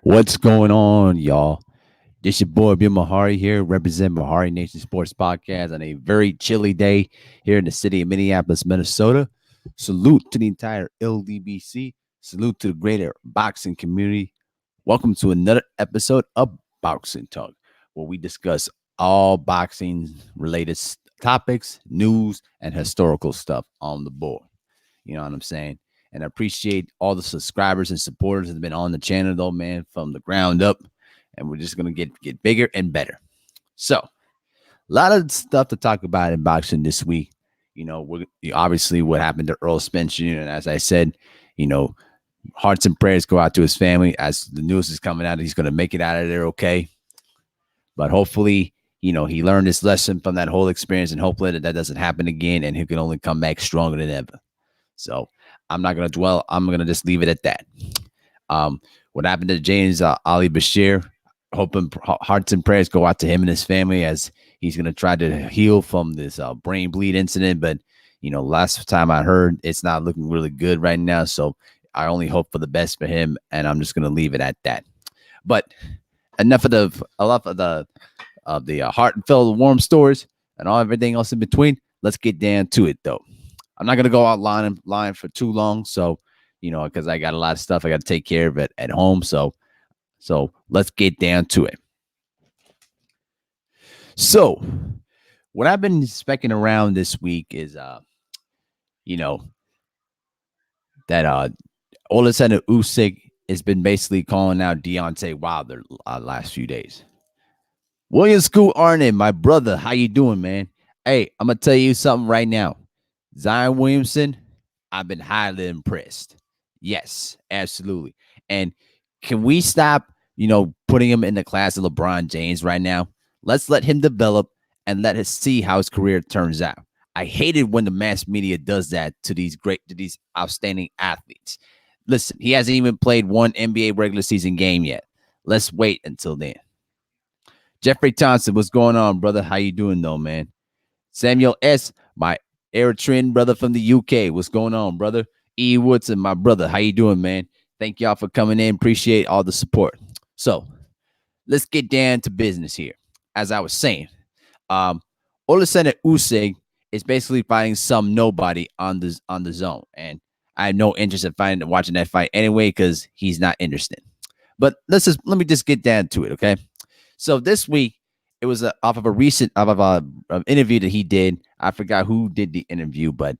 What's going on, y'all? This your boy Bill Mahari here, represent MehariNation Sports Podcast on a very chilly day here in the city of Minneapolis, Minnesota. Salute to the entire LDBC. Salute to the greater boxing community. Welcome to another episode of Boxing Talk, where we discuss all boxing related topics, news, and historical stuff on the board. You know what I'm saying? And I appreciate all the subscribers and supporters that have been on the channel, though, man, from the ground up. And we're just gonna get bigger and better. So, a lot of stuff to talk about in boxing this week. You know, obviously what happened to Earl Spence Jr. And as I said, you know, hearts and prayers go out to his family as the news is coming out. He's gonna make it out of there okay. But hopefully, you know, he learned his lesson from that whole experience, and hopefully that doesn't happen again, and he can only come back stronger than ever. So I'm not going to dwell. I'm going to just leave it at that. What happened to James Ali Bashir? Hoping hearts and prayers go out to him and his family as he's going to try to heal from this brain bleed incident. But, you know, last time I heard, it's not looking really good right now. So I only hope for the best for him, and I'm just going to leave it at that. But enough of the heartfelt warm stories and everything else in between. Let's get down to it, though. I'm not going to go out line for too long. So, you know, because I got a lot of stuff I got to take care of at home. So let's get down to it. So what I've been specking around this week is, you know, that Oleksandr Usyk has been basically calling out Deontay Wilder last few days. William Scoot Arnett, my brother, how you doing, man? Hey, I'm going to tell you something right now. Zion Williamson, I've been highly impressed. Yes, absolutely. And can we stop, you know, putting him in the class of LeBron James right now? Let's let him develop and let us see how his career turns out. I hate it when the mass media does that to these outstanding athletes. Listen, he hasn't even played one NBA regular season game yet. Let's wait until then. Jeffrey Thompson, what's going on, brother? How you doing, though, man? Samuel S., my Eritrean brother from the UK. What's going on, brother? E. Woodson, my brother. How you doing, man? Thank y'all for coming in. Appreciate all the support. So let's get down to business here. As I was saying, Oleksandr Usyk is basically fighting some nobody on the zone, and I have no interest in watching that fight anyway because he's not interested. But let me just get down to it, okay? So this week, it was off of a recent interview that he did. I forgot who did the interview, but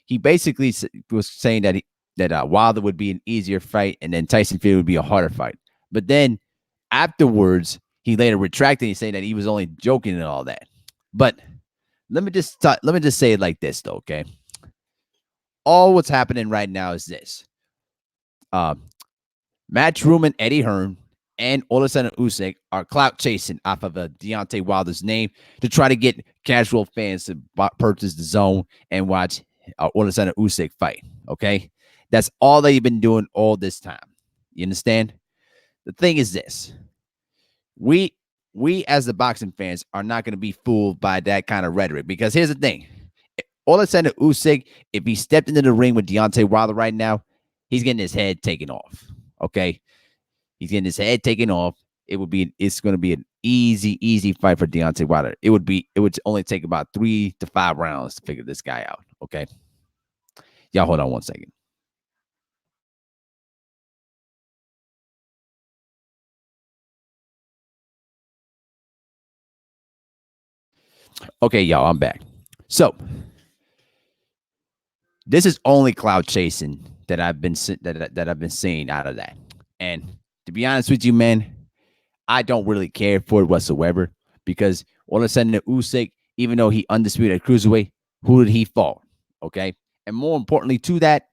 he basically was saying that Wilder would be an easier fight, and then Tyson Fury would be a harder fight. But then afterwards, he later retracted. He said that he was only joking and all that. But let me just say it like this, though, okay? All what's happening right now is this: Matchroom and Eddie Hearn and Oleksandr Usyk are clout chasing off of Deontay Wilder's name to try to get casual fans to purchase the zone and watch Oleksandr Usyk fight. Okay, that's all they've been doing all this time. You understand? The thing is this: we as the boxing fans are not going to be fooled by that kind of rhetoric, because here's the thing: Oleksandr Usyk, if he stepped into the ring with Deontay Wilder right now, he's getting his head taken off. Okay. He's getting his head taken off. It's going to be an easy fight for Deontay Wilder. It would only take about 3 to 5 rounds to figure this guy out. Okay. Y'all hold on one second. Okay, y'all, I'm back. So this is only cloud chasing that I've been seeing out of that. And to be honest with you, man, I don't really care for it whatsoever, because all of a sudden, Usyk, even though he undisputed at cruiserweight, who did he fall? Okay. And more importantly to that,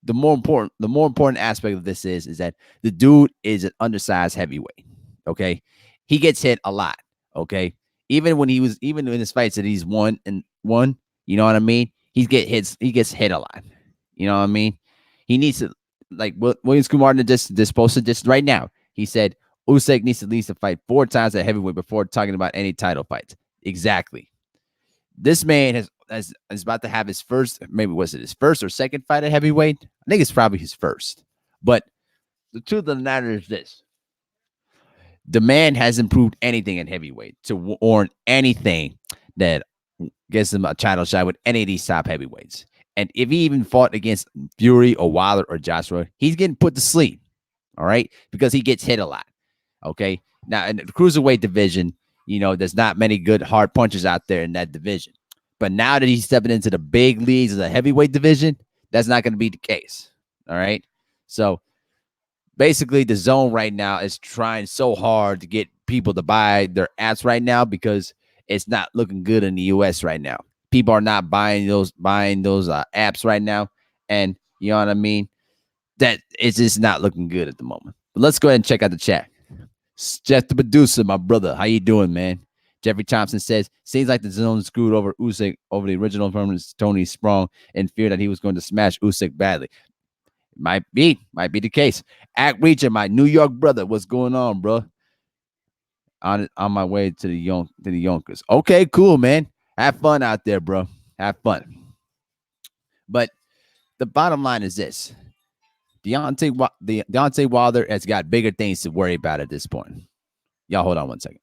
the more important aspect of this is that the dude is an undersized heavyweight. Okay. He gets hit a lot. Okay. Even in his fights that he's won, you know what I mean? He gets hit a lot. You know what I mean? He needs to, like William Scoot Martin just posted this right now. He said Usyk needs at least to fight 4 times at heavyweight before talking about any title fights. Exactly. This man is about to have his first, maybe was it his first or second fight at heavyweight? I think it's probably his first. But the truth of the matter is this: the man hasn't proved anything at heavyweight to warrant anything that gets him a title shot with any of these top heavyweights. And if he even fought against Fury or Wilder or Joshua, he's getting put to sleep. All right, because he gets hit a lot. Okay, now in the cruiserweight division, there's not many good hard punchers out there in that division. But now that he's stepping into the big leagues of the heavyweight division, that's not going to be the case. All right, so basically the zone right now is trying so hard to get people to buy their apps right now because it's not looking good in the US right now. People are not buying those apps right now, and you know what I mean, that it's just not looking good at the moment. But let's go ahead and check out the chat. Jeff the producer, my brother, how you doing, man? Jeffrey Thompson says, seems like the zone screwed over Usyk over the original opponent Tony Sprong in fear that he was going to smash Usyk badly. Might be the case. Act Reacher, my New York brother, what's going on, bro? On my way to the Yonkers. Okay, cool, man. Have fun out there, bro. Have fun. But the bottom line is this: Deontay Wilder has got bigger things to worry about at this point. Y'all hold on one second.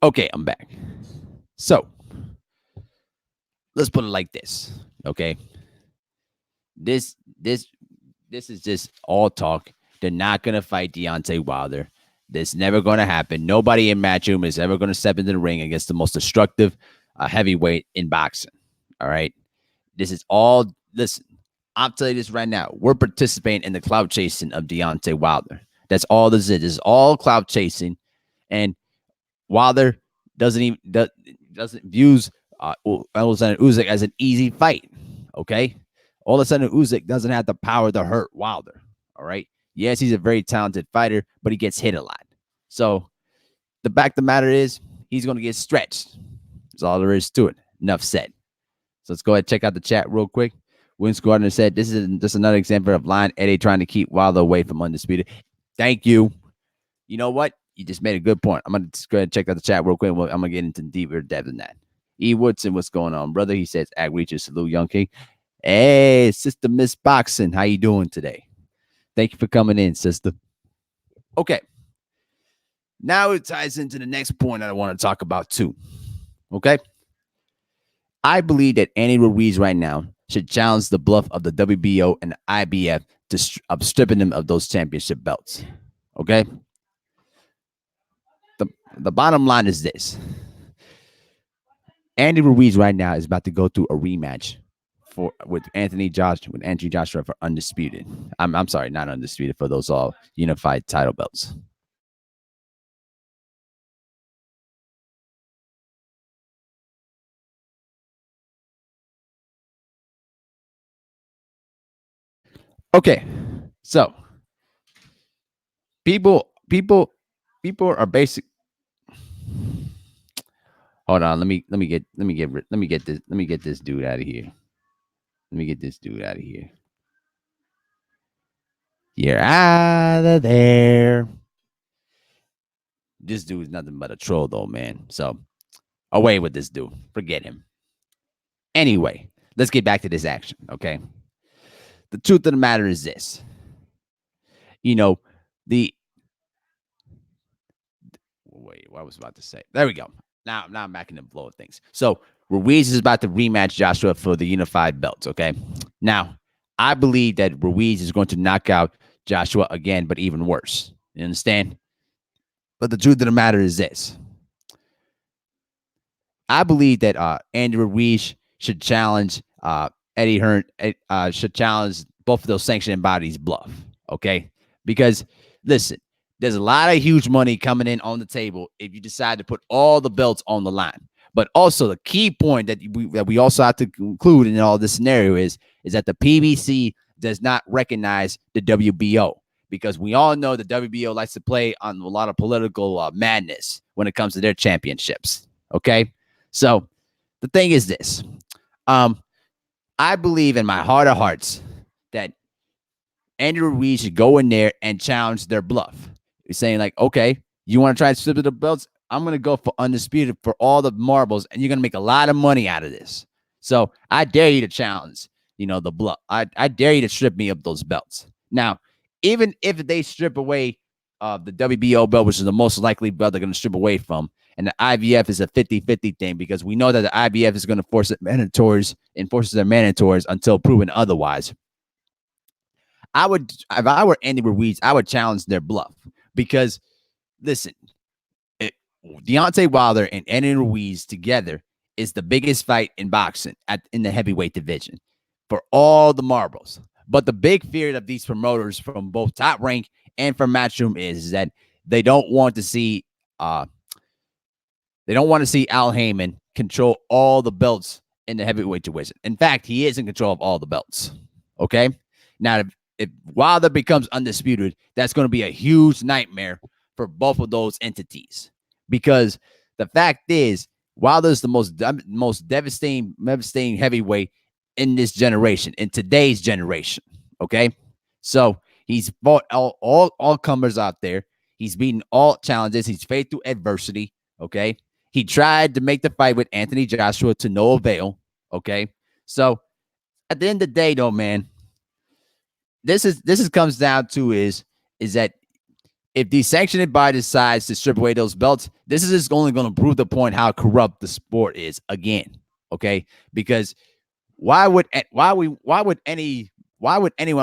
Okay, I'm back. So let's put it like this. Okay. This is just all talk. They're not gonna fight Deontay Wilder. This never gonna happen. Nobody in Matchroom is ever gonna step into the ring against the most destructive heavyweight in boxing. All right. This is all. Listen, I'll tell you this right now. We're participating in the clout chasing of Deontay Wilder. That's all this is. This is all clout chasing, and Wilder doesn't views Oleksandr Usyk as an easy fight. Okay, Oleksandr Usyk doesn't have the power to hurt Wilder. All right. Yes, he's a very talented fighter, but he gets hit a lot. So the fact of the matter is, he's going to get stretched. That's all there is to it. Enough said. So let's go ahead and check out the chat real quick. Wins Gardner said, this is just another example of Lion Eddie trying to keep Wilder away from Undisputed. Thank you. You know what? You just made a good point. I'm going to just go ahead and check out the chat real quick. I'm going to get into deeper depth than that. E. Woodson, what's going on, brother? He says, Ag Reaches, salute, Young King. Hey, Sister Miss Boxing, how you doing today? Thank you for coming in, sister. Okay. Now it ties into the next point that I want to talk about too. Okay. I believe that Andy Ruiz right now should challenge the bluff of the WBO and the IBF to stripping them of those championship belts. Okay. The bottom line is this: Andy Ruiz right now is about to go through a rematch with Anthony Joshua for undisputed. I'm sorry, not undisputed, for those all unified title belts. Okay, so people are basic. Hold on, let me get this dude out of here. Let me get this dude out of here. You're out of there. This dude is nothing but a troll, though, man. So away with this dude. Forget him. Anyway, let's get back to this action, okay? The truth of the matter is this. Wait, what I was about to say. There we go. Now I'm back in the flow of things. So Ruiz is about to rematch Joshua for the unified belts, okay? Now, I believe that Ruiz is going to knock out Joshua again, but even worse. You understand? But the truth of the matter is this. I believe that Andy Ruiz should challenge Eddie Hearn, should challenge both of those sanctioning bodies' bluff, okay? Because, listen, there's a lot of huge money coming in on the table if you decide to put all the belts on the line. But also the key point that we also have to include in all this scenario is that the PBC does not recognize the WBO, because we all know the WBO likes to play on a lot of political madness when it comes to their championships. Okay, so the thing is this: I believe in my heart of hearts that Andy Ruiz should go in there and challenge their bluff. He's saying like, okay, you want to try to strip the belts? I'm going to go for undisputed for all the marbles, and you're going to make a lot of money out of this. So I dare you to challenge, the bluff. I dare you to strip me of those belts. Now, even if they strip away the WBO belt, which is the most likely belt they're going to strip away from, and the IBF is a 50-50 thing because we know that the IBF is going to force enforces their mandatories until proven otherwise. If I were Andy Ruiz, I would challenge their bluff because, listen, Deontay Wilder and Andy Ruiz together is the biggest fight in boxing in the heavyweight division for all the marbles. But the big fear of these promoters from both Top Rank and from Matchroom is that they don't want to see Al Heyman control all the belts in the heavyweight division. In fact, he is in control of all the belts. Okay, now if Wilder becomes undisputed, that's going to be a huge nightmare for both of those entities. Because the fact is, Wilder's the most devastating heavyweight in this generation, in today's generation. Okay, so he's fought all comers out there. He's beaten all challenges. He's faced through adversity. Okay, he tried to make the fight with Anthony Joshua to no avail. Okay, so at the end of the day, though, man, this comes down to is that if the sanctioning body decides to strip away those belts, this is just only going to prove the point how corrupt the sport is again. Okay, because why would anyone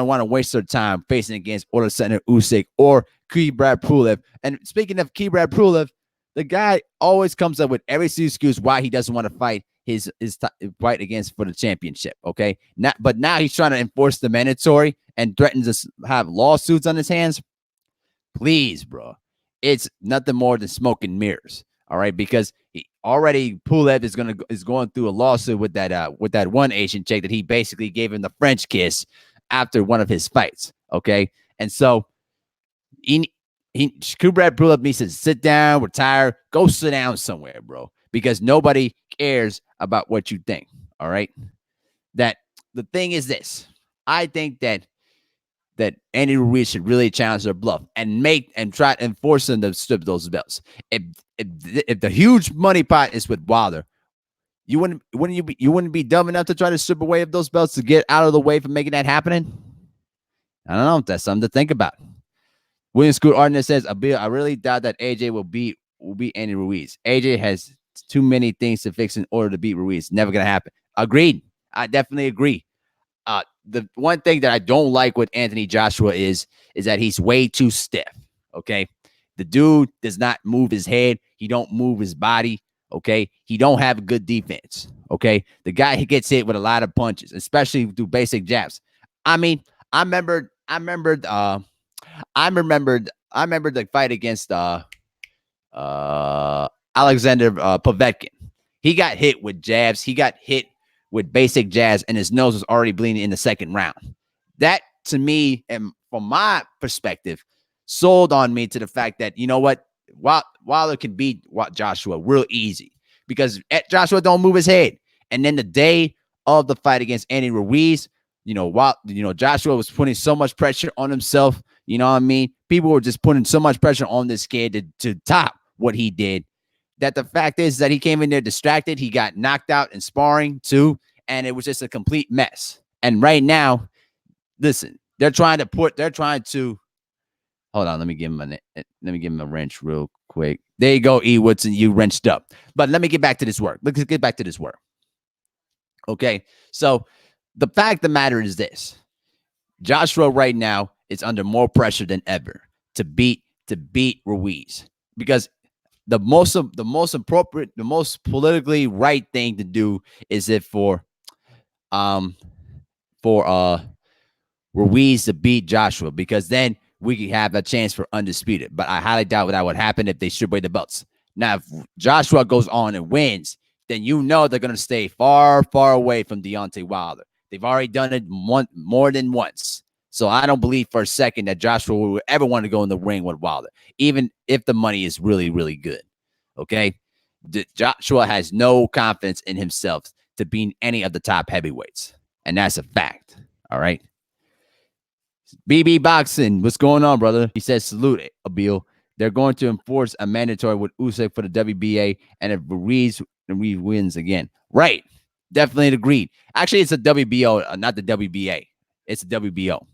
want to waste their time facing against Oleksandr Usyk or Kubrat Pulev? And speaking of Kubrat Pulev, the guy always comes up with every excuse why he doesn't want to fight his fight against for the championship. Okay, but now he's trying to enforce the mandatory and threatens to have lawsuits on his hands. Please, bro, it's nothing more than smoke and mirrors. All right, because Pulev is going through a lawsuit with that one Asian chick that he basically gave him the French kiss after one of his fights. Okay, and so Kubrat Pulev needs to sit down, retire, go sit down somewhere, bro, because nobody cares about what you think. All right, that the thing is this: I think that Andy Ruiz should really challenge their bluff and try to enforce them to strip those belts. If the huge money pot is with Wilder, you wouldn't be dumb enough to try to strip away of those belts to get out of the way from making that happening? I don't know. That's something to think about. William Scoot Arnett says, I really doubt that AJ will beat Andy Ruiz. AJ has too many things to fix in order to beat Ruiz. Never gonna happen. Agreed. I definitely agree. The one thing that I don't like with Anthony Joshua is that he's way too stiff. Okay, the dude does not move his head. He don't move his body. Okay, he don't have good defense. Okay, the guy he gets hit with a lot of punches, especially through basic jabs. I mean, I remembered the fight against Oleksandr Povetkin. He got hit with jabs. He got hit with basic jabs, and his nose was already bleeding in the second round. That, to me, and from my perspective, sold on me to the fact that, you know what, Wilder can beat Joshua real easy because Joshua don't move his head. And then the day of the fight against Andy Ruiz, Joshua was putting so much pressure on himself. You know what I mean? People were just putting so much pressure on this kid to top what he did, that the fact is that he came in there distracted. He got knocked out in sparring too, and it was just a complete mess. And right now, listen, they're trying to hold on. Let me give him a wrench real quick. There you go, E. Woodson. You wrenched up. But let me get back to this work. Let's get back to this work. Okay, so the fact of the matter is this: Joshua right now is under more pressure than ever to beat Ruiz, because the most appropriate, the most politically right thing to do is for Ruiz to beat Joshua, because then we could have a chance for undisputed. But I highly doubt that would happen if they strip away the belts. Now, if Joshua goes on and wins, then they're going to stay far, far away from Deontay Wilder. They've already done it more than once. So I don't believe for a second that Joshua would ever want to go in the ring with Wilder, even if the money is really, really good. Okay. Joshua has no confidence in himself to beat any of the top heavyweights. And that's a fact. All right. BB Boxing, what's going on, brother? He says, salute, Abil. They're going to enforce a mandatory with Usyk for the WBA, and if Ruiz wins again. Right. Definitely agreed. Actually, it's a WBO, not the WBA. It's a WBO.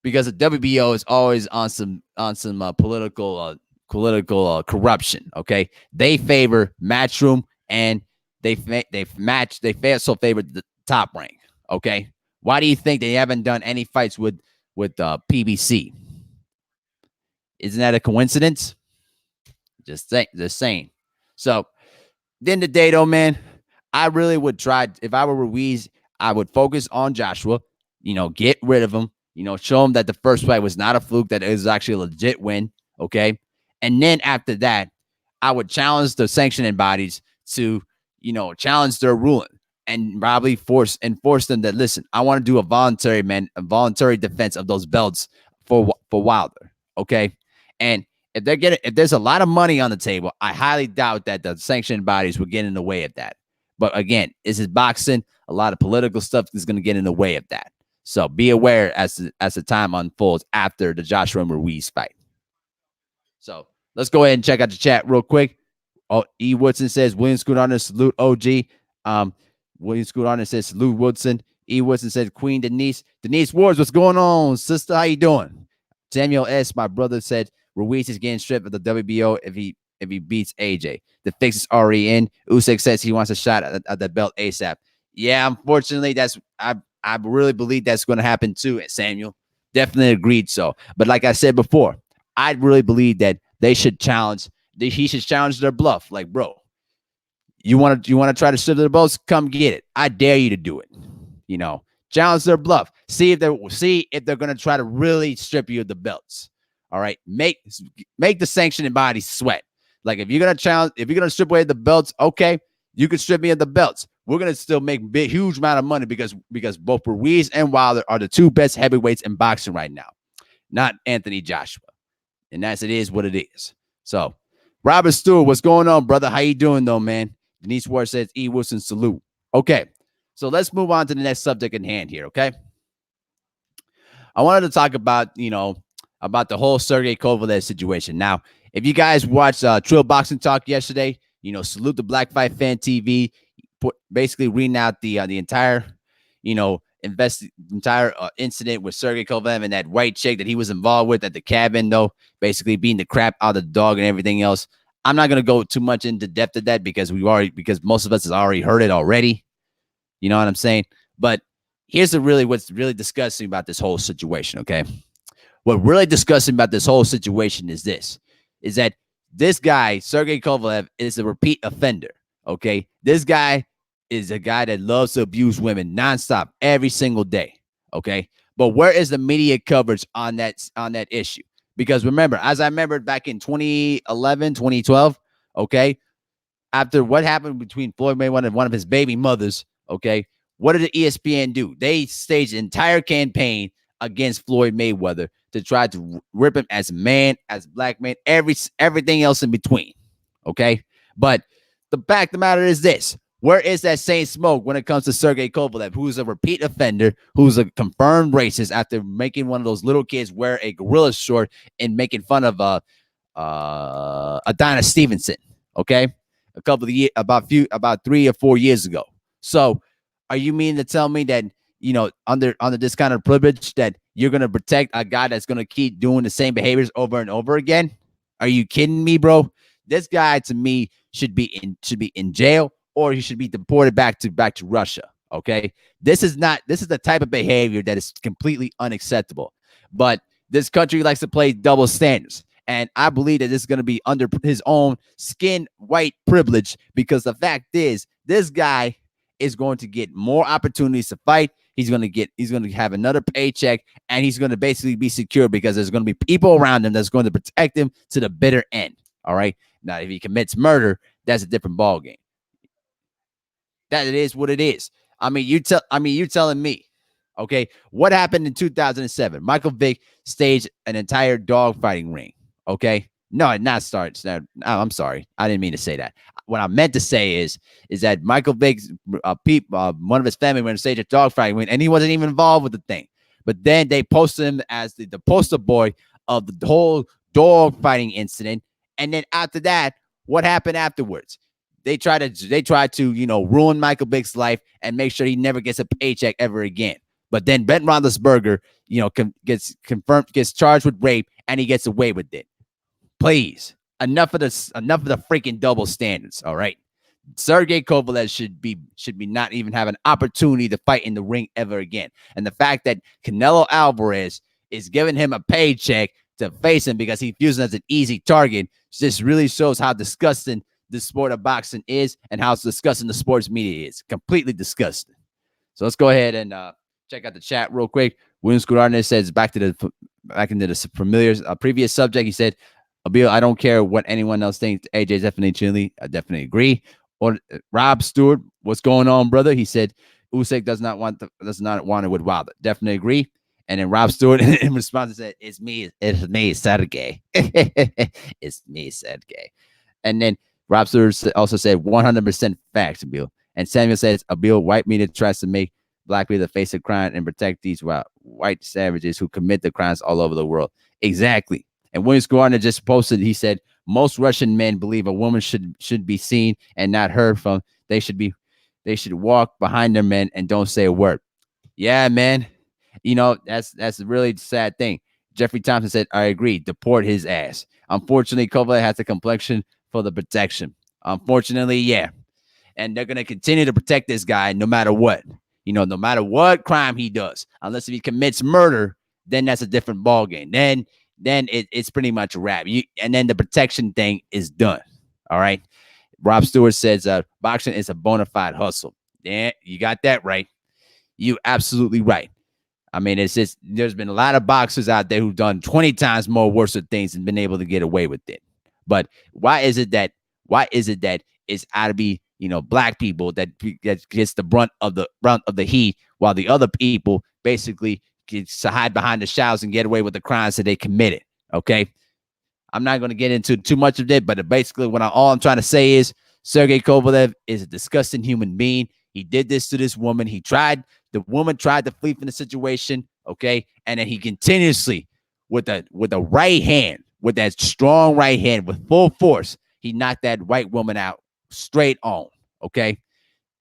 Because the WBO is always on some political corruption. Okay, they favor Matchroom, and they also favor the Top Rank. Okay, why do you think they haven't done any fights with PBC? Isn't that a coincidence? Just saying. So, then the day though, man, I really would try. If I were Ruiz, I would focus on Joshua. Get rid of him. Show him that the first fight was not a fluke, that it was actually a legit win. Okay. And then after that, I would challenge the sanctioning bodies to, challenge their ruling and probably enforce them that, listen, I want to do a voluntary defense of those belts for Wilder. Okay. And if there's a lot of money on the table, I highly doubt that the sanctioning bodies will get in the way of that. But again, this is boxing. A lot of political stuff is going to get in the way of that. So be aware as the time unfolds after the Joshua and Ruiz fight. So let's go ahead and check out the chat real quick. Oh, E. Woodson says, William Scoot Honor, salute OG. William Scoot Honor says, salute Woodson. E. Woodson says, Queen Denise. Denise Wars, what's going on, sister? How you doing? Samuel S., my brother, said, Ruiz is getting stripped of the WBO if he beats AJ. The fix is already in. Usyk says he wants a shot at the belt ASAP. Yeah, unfortunately, I really believe that's going to happen too, Samuel. Definitely agreed so. But like I said before, I really believe that he should challenge their bluff. Like, bro, you want to try to strip their belts? Come get it. I dare you to do it. Challenge their bluff. See if they're going to try to really strip you of the belts. All right, make the sanctioning body sweat. Like, if you're gonna strip away the belts, okay, you can strip me of the belts. We're gonna still make huge amount of money because both Ruiz and Wilder are the two best heavyweights in boxing right now, not Anthony Joshua. And it is what it is. So, Robert Stewart, what's going on, brother? How you doing though, man? Denise Ward says, E. Wilson, salute. Okay, so let's move on to the next subject in hand here. Okay, I wanted to talk about about the whole Sergey Kovalev situation. Now, if you guys watched Trill Boxing Talk yesterday, salute the Black Fight Fan TV, basically reading out the entire, incident with Sergey Kovalev and that white chick that he was involved with at the cabin, though, basically beating the crap out of the dog and everything else. I'm not going to go too much into depth of that because most of us has already heard it already. You know what I'm saying? But here's what's really disgusting about this whole situation, okay? What really disgusting about this whole situation is that this guy, Sergey Kovalev, is a repeat offender, okay? This guy is a guy that loves to abuse women nonstop every single day, okay? But where is the media coverage on that issue? Because remember, as I remember back in 2011, 2012, okay, after what happened between Floyd Mayweather and one of his baby mothers, okay, what did the ESPN do? They staged an entire campaign against Floyd Mayweather to try to rip him as a man, as a black man, everything else in between. Okay. But the fact of the matter is this: where is that same smoke when it comes to Sergey Kovalev, who's a repeat offender, who's a confirmed racist after making one of those little kids wear a gorilla short and making fun of Adonis Stevenson? Okay. A couple of years, about 3 or 4 years ago. So are you mean to tell me that, under this kind of privilege, that you're going to protect a guy that's going to keep doing the same behaviors over and over again? Are you kidding me, bro? This guy, to me, should be in jail, or he should be deported back to Russia. Okay. This is the type of behavior that is completely unacceptable. But this country likes to play double standards. And I believe that this is going to be under his own skin white privilege, because the fact is, this guy is going to get more opportunities to fight. He's going to have another paycheck, and he's going to basically be secure because there's going to be people around him that's going to protect him to the bitter end. All right. Now, if he commits murder, that's a different ballgame. That it is what it is. You're telling me Okay, what happened in 2007? Michael Vick staged an entire dogfighting ring. Okay, no, not starts. No, I'm sorry, I didn't mean to say that. What I meant to say is that Michael Vick's one of his family went to stage a dogfighting ring, and he wasn't even involved with the thing. But then they posted him as the poster boy of the whole dogfighting incident. And then after that, what happened afterwards? They try to ruin Michael Vick's life and make sure he never gets a paycheck ever again. But then Ben Roethlisberger, gets charged with rape and he gets away with it. Please, enough of the freaking double standards. All right, Sergey Kovalev should be not even have an opportunity to fight in the ring ever again. And the fact that Canelo Alvarez is giving him a paycheck to face him because he views him as an easy target just really shows how disgusting the sport of boxing is and how disgusting the sports media is. Completely disgusting. So let's go ahead and check out the chat real quick. Williams Gardner says back into the familiar previous subject. He said, Abil, I don't care what anyone else thinks. AJ's definitely chilly. I definitely agree. Or Rob Stewart, what's going on, brother? He said Usyk does not want it with Wilder. Definitely agree. And then Rob Stewart in response said, "It's me, Sergey. It's me, Sergey." And then Rob Stewart also said 100% facts, Abil. And Samuel says, Abil, white media tries to make black people the face of crime and protect these white savages who commit the crimes all over the world. Exactly. And Williams Gardner just posted, he said, most Russian men believe a woman should be seen and not heard from. They should walk behind their men and don't say a word. Yeah, man. That's a really sad thing. Jeffrey Thompson said, I agree. Deport his ass. Unfortunately, Kovalev has the complexion for the protection. Unfortunately, yeah. And they're going to continue to protect this guy no matter what. No matter what crime he does. Unless if he commits murder, then that's a different ballgame. Then it's pretty much a wrap. And then the protection thing is done. All right. Rob Stewart says boxing is a bona fide hustle. Yeah, you got that right. You absolutely right. I mean, it's just there's been a lot of boxers out there who've done 20 times more worse things and been able to get away with it. But why is it that it's out to be black people that gets the brunt of the heat, while the other people basically get to hide behind the shadows and get away with the crimes that they committed? Okay, I'm not going to get into too much of it, but basically, all I'm trying to say is Sergey Kovalev is a disgusting human being. He did this to this woman. The woman tried to flee from the situation. Okay, and then he continuously with a right hand, with that strong right hand, with full force, he knocked that white woman out straight on. Okay,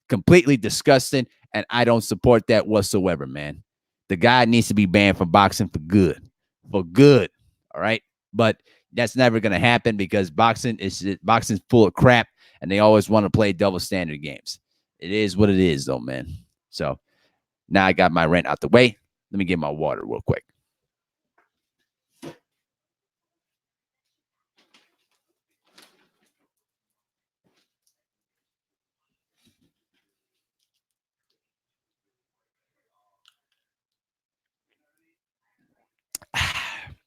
completely disgusting, and I don't support that whatsoever, man. The guy needs to be banned from boxing for good. All right, but that's never going to happen because boxing's full of crap, and they always want to play double standard games. It is what it is, though, man. So now I got my rant out the way. Let me get my water real quick.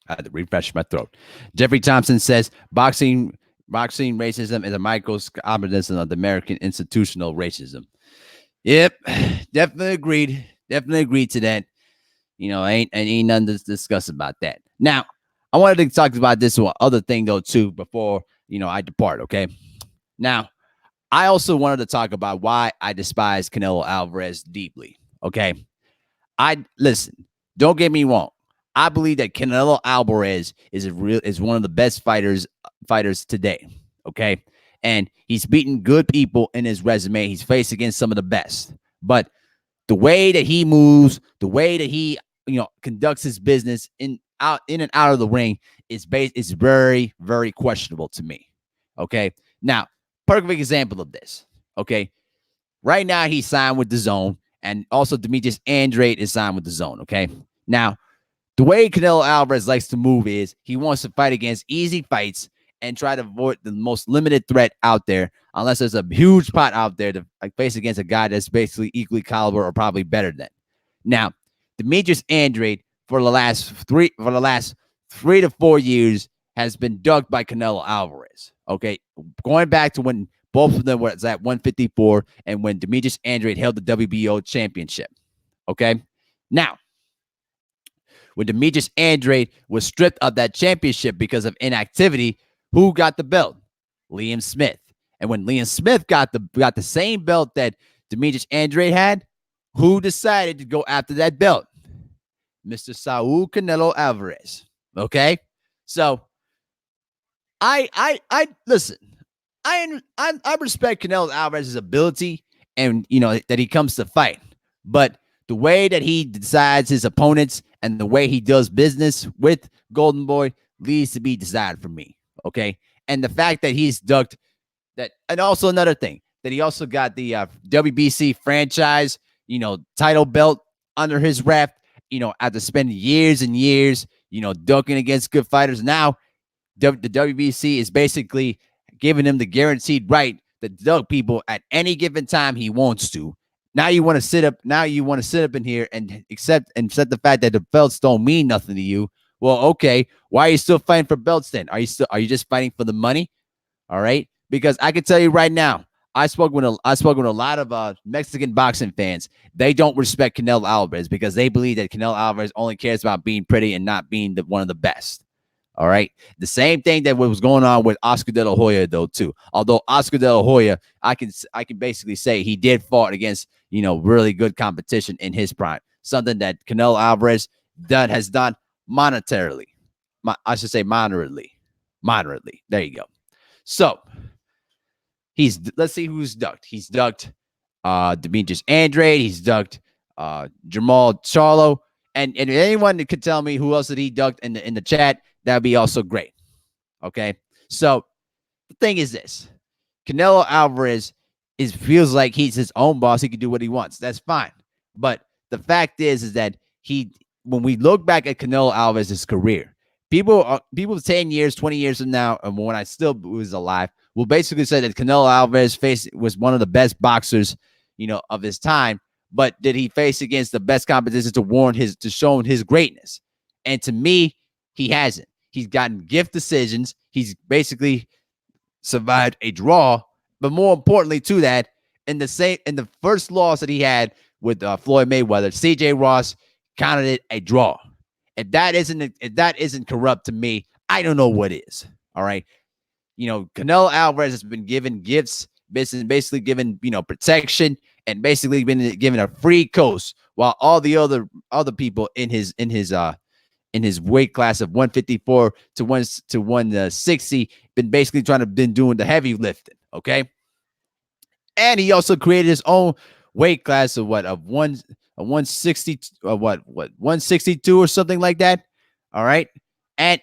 I had to refresh my throat. Jeffrey Thompson says boxing racism is a microcosm of the American institutional racism. Yep, definitely agreed. Definitely agreed to that. Ain't nothing to discuss about that. Now, I wanted to talk about this one other thing though too before I depart. Okay. Now, I also wanted to talk about why I despise Canelo Alvarez deeply. Okay. Listen, don't get me wrong. I believe that Canelo Alvarez is one of the best fighters today. Okay. And he's beaten good people in his resume. He's faced against some of the best. But the way that he moves, the way that he conducts his business in and out of the ring is very, very questionable to me. Okay. Now, perfect example of this. Okay. Right now, he's signed with DAZN, and also Demetrius Andrade is signed with DAZN. Okay. Now, the way Canelo Alvarez likes to move is he wants to fight against easy fights and try to avoid the most limited threat out there, unless there's a huge pot out there to face against a guy that's basically equally caliber or probably better than. Now, Demetrius Andrade for the last 3 to 4 years has been ducked by Canelo Alvarez. Okay, going back to when both of them were at 154 and when Demetrius Andrade held the WBO championship. Okay, Now, when Demetrius Andrade was stripped of that championship because of inactivity, who got the belt? Liam Smith. And when Liam Smith got the same belt that Demetrius Andrade had, who decided to go after that belt? Mr. Saul Canelo Alvarez. Okay? So I listen. I respect Canelo Alvarez's ability and that he comes to fight, but the way that he decides his opponents and the way he does business with Golden Boy leads to be desired for me. Okay, and the fact that he's ducked that, and also another thing that he also got the WBC franchise title belt under his wrap. After spending years and years ducking against good fighters, now the WBC is basically giving him the guaranteed right to duck people at any given time he wants to. Now you want to sit up. Now you want to sit up in here and accept the fact that the belts don't mean nothing to you. Well, okay, why are you still fighting for belts then? Are you just fighting for the money? All right, because I can tell you right now, I spoke with a lot of Mexican boxing fans. They don't respect Canelo Alvarez because they believe that Canelo Alvarez only cares about being pretty and not being one of the best. All right. The same thing that was going on with Oscar De La Hoya, though, too. Although Oscar De La Hoya, I can basically say he did fought against, really good competition in his prime. Something that Canelo Alvarez has done monetarily. I should say moderately. Moderately. There you go. So let's see who's ducked. He's ducked Demetrius Andrade. He's ducked Jamal Charlo. And anyone that could tell me who else did he ducked in the chat, that'd be also great. Okay. So the thing is this: Canelo Alvarez feels like he's his own boss. He can do what he wants. That's fine. But the fact is that when we look back at Canelo Alvarez's career, people 10 years, 20 years from now, and when I still was alive, will basically say that Canelo Alvarez was one of the best boxers, of his time. But did he face against the best competition to show his greatness? And to me, he hasn't. He's gotten gift decisions. He's basically survived a draw. But more importantly to that, in the first loss that he had with Floyd Mayweather, CJ Ross counted it a draw. If that isn't corrupt to me, I don't know what is. All right. Canelo Alvarez has been given gifts, basically given, protection, and basically been given a free coast, while all the other people in his weight class of 154 to 160 been basically been doing the heavy lifting. Okay. And he also created his own weight class of 160, 162 or something like that. All right. And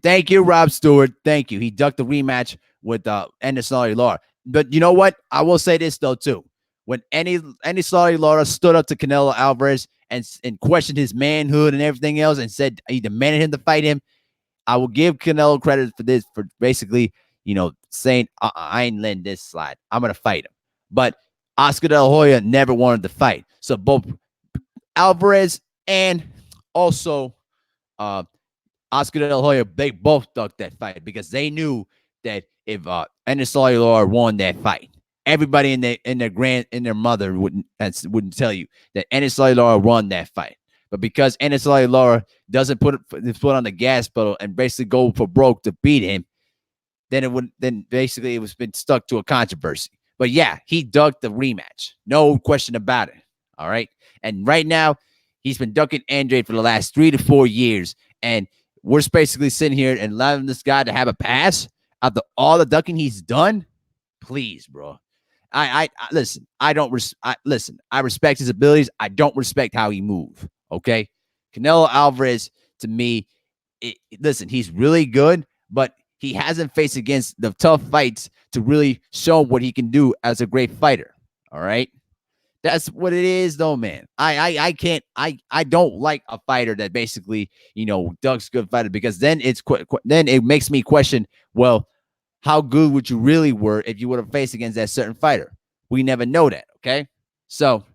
thank you, Rob Stewart. Thank you. He ducked the rematch with Andy Lara. But you know what? I will say this though too. When Andy Lara stood up to Canelo Alvarez and questioned his manhood and everything else and said he demanded him to fight him, I will give Canelo credit for this, for basically, saying I ain't letting this slide. I'm gonna fight him. But Oscar De La Hoya never wanted to fight. So both Alvarez and also Oscar De La Hoya, they both ducked that fight because they knew that if Andy Lara won that fight, everybody in their mother wouldn't tell you that Andy Lara won that fight. But because Andy Lara doesn't put his foot on the gas pedal and basically go for broke to beat him, then basically it was been stuck to a controversy. But yeah, he ducked the rematch. No question about it. All right. And right now, he's been ducking Andrade for the last 3 to 4 years. And we're basically sitting here and allowing this guy to have a pass after all the ducking he's done. Please, bro. I listen. Listen. I respect his abilities. I don't respect how he moves. Okay, Canelo Alvarez, to me, listen, he's really good, but he hasn't faced against the tough fights to really show what he can do as a great fighter. All right, that's what it is, though, man. I can't. I don't like a fighter that basically ducks good fighter, because then then it makes me question. Well, how good would you really were if you would have faced against that certain fighter? We never know that. Okay, so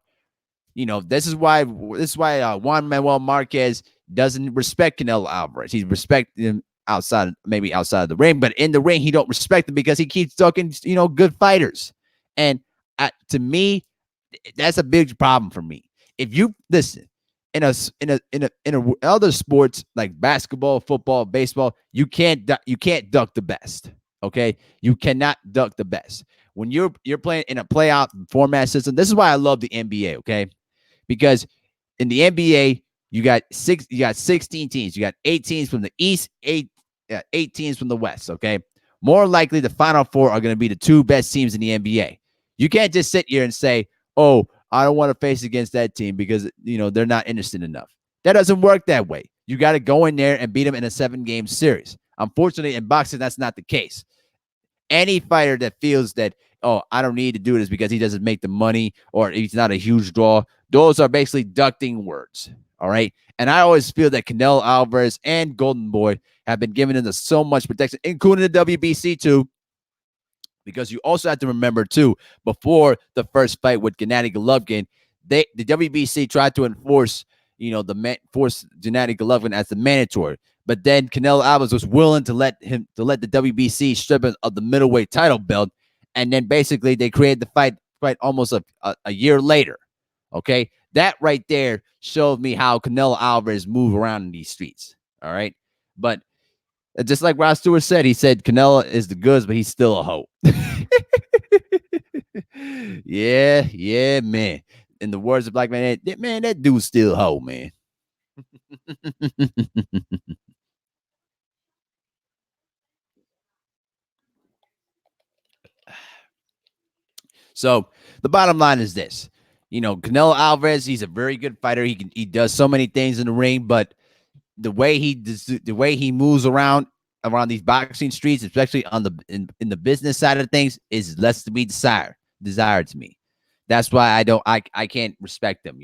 this is why Juan Manuel Marquez doesn't respect Canelo Alvarez. He respects him outside of the ring, but in the ring he don't respect him because he keeps ducking good fighters. And to me, that's a big problem for me. If you listen, in other sports like basketball, football, baseball, you can't duck the best. Okay, you cannot duck the best when you're playing in a playoff format system. This is why I love the NBA. Okay, because in the NBA you got 16 teams. You got 8 teams from the East, 8 teams from the West. Okay, more likely the Final Four are going to be the 2 best teams in the NBA. You can't just sit here and say, "Oh, I don't want to face against that team because they're not interested enough." That doesn't work that way. You got to go in there and beat them in a 7-game series. Unfortunately, in boxing, that's not the case. Any fighter that feels that, oh, I don't need to do this because he doesn't make the money or he's not a huge draw, those are basically ducting words. All right. And I always feel that Canelo Alvarez and Golden Boy have been given into so much protection, including the WBC too. Because you also have to remember too, before the first fight with Gennady Golovkin, the WBC tried to enforce, force Gennady Golovkin as the mandatory. But then Canelo Alvarez was willing to let the WBC strip him of the middleweight title belt, and then basically they created the fight almost a year later. Okay, that right there showed me how Canelo Alvarez move around in these streets. All right, but just like Ross Stewart said, he said Canelo is the goods, but he's still a hoe. Yeah, man. In the words of Black Man, that dude's still a hoe, man. So the bottom line is this. Canelo Alvarez, he's a very good fighter. He does so many things in the ring, but the way he moves around these boxing streets, especially on in the business side of things, is less to be desired to me. That's why I can't respect him.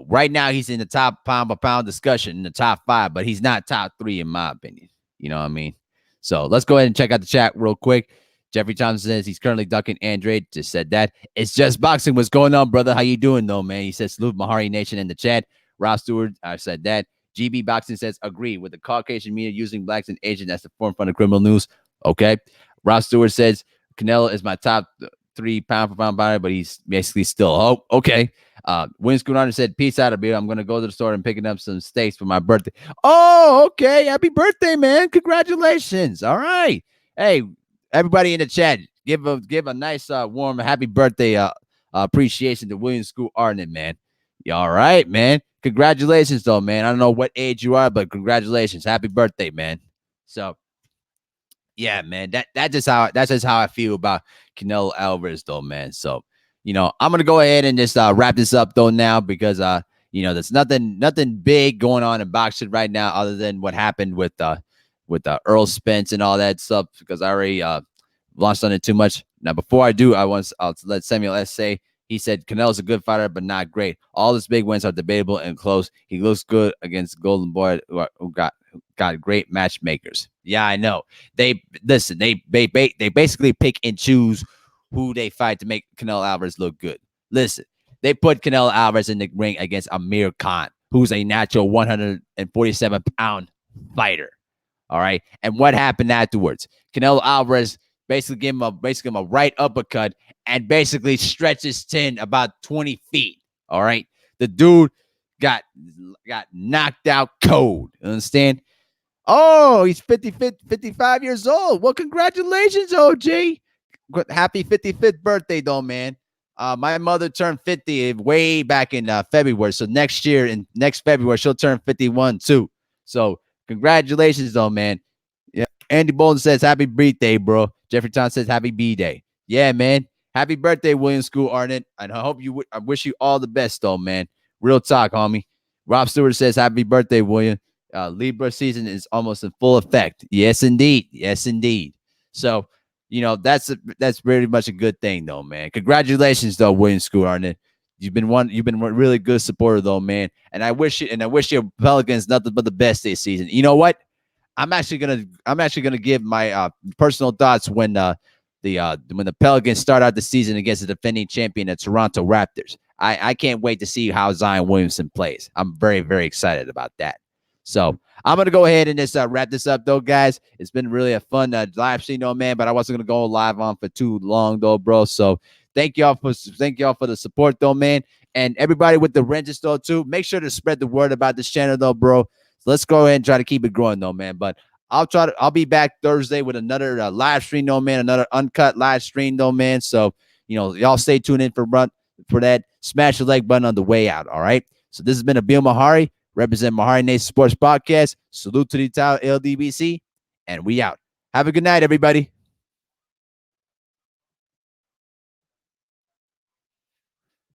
Right now he's in the top pound by pound discussion in the top 5, but he's not top 3 in my opinion. You know what I mean? So let's go ahead and check out the chat real quick. Jeffrey Thompson says he's currently ducking Andre. Just said that. It's just boxing. What's going on, brother? How you doing, though, man? He says salute Mahari Nation in the chat. Ross Stewart, I said that. GB Boxing says agree with the Caucasian media using blacks and Asians as the forefront of criminal news. Okay. Ross Stewart says Canelo is my top 3 pound for pound fighter, but he's basically still okay. Win Schooner said, peace out of here. I'm going to go to the store and picking up some steaks for my birthday. Oh, okay. Happy birthday, man. Congratulations. All right. Hey, everybody in the chat, give a nice, warm, happy birthday appreciation to William School Arnett, man. You all right, man? Congratulations, though, man. I don't know what age you are, but congratulations. Happy birthday, man. So, yeah, man, that's just how I feel about Canelo Alvarez, though, man. So, I'm gonna go ahead and just wrap this up though now because there's nothing big going on in boxing right now other than what happened with Earl Spence and all that stuff because I already launched on it too much. Now, before I do, I'll let Samuel S. say. He said Canelo's a good fighter, but not great. All his big wins are debatable and close. He looks good against Golden Boy, who got great matchmakers. Yeah, I know. They basically pick and choose who they fight to make Canelo Alvarez look good. Listen, they put Canelo Alvarez in the ring against Amir Khan, who's a natural 147-pound fighter. All right, and what happened afterwards? Canelo Alvarez basically gave him a right uppercut and basically stretched his chin about 20 feet. All right. The dude got knocked out cold. You understand? Oh, he's 55 years old. Well, congratulations, OG. Happy 55th birthday, though, man. My mother turned 50 way back in February. So next February, she'll turn 51 too. So congratulations, though, man. Yeah. Andy Bolden says, happy birthday, bro. Jeffrey Thompson says, happy B-Day. Yeah, man. Happy birthday, William School Arnett. And I wish you all the best, though, man. Real talk, homie. Rob Stewart says, happy birthday, William. Libra season is almost in full effect. Yes, indeed. Yes, indeed. So, that's very much a good thing, though, man. Congratulations, though, William School Arnett. You've been a really good supporter, though, man. And I wish your Pelicans nothing but the best this season. You know what? I'm actually gonna give my personal thoughts when the Pelicans start out the season against the defending champion, the Toronto Raptors. I can't wait to see how Zion Williamson plays. I'm very, very excited about that. So I'm gonna go ahead and just wrap this up, though, guys. It's been really a fun live stream, though, man. But I wasn't gonna go live on for too long, though, bro. So thank y'all for the support, though, man. And everybody with the wrenches though too, make sure to spread the word about this channel though, bro. So let's go ahead and try to keep it growing though, man. But I'll be back Thursday with another live stream though, man. Another uncut live stream though, man. So y'all stay tuned in for that. Smash the like button on the way out. All right. So this has been Abil Mehari, represent MehariNation Sports Podcast. Salute to the entire LDBC, and we out. Have a good night, everybody.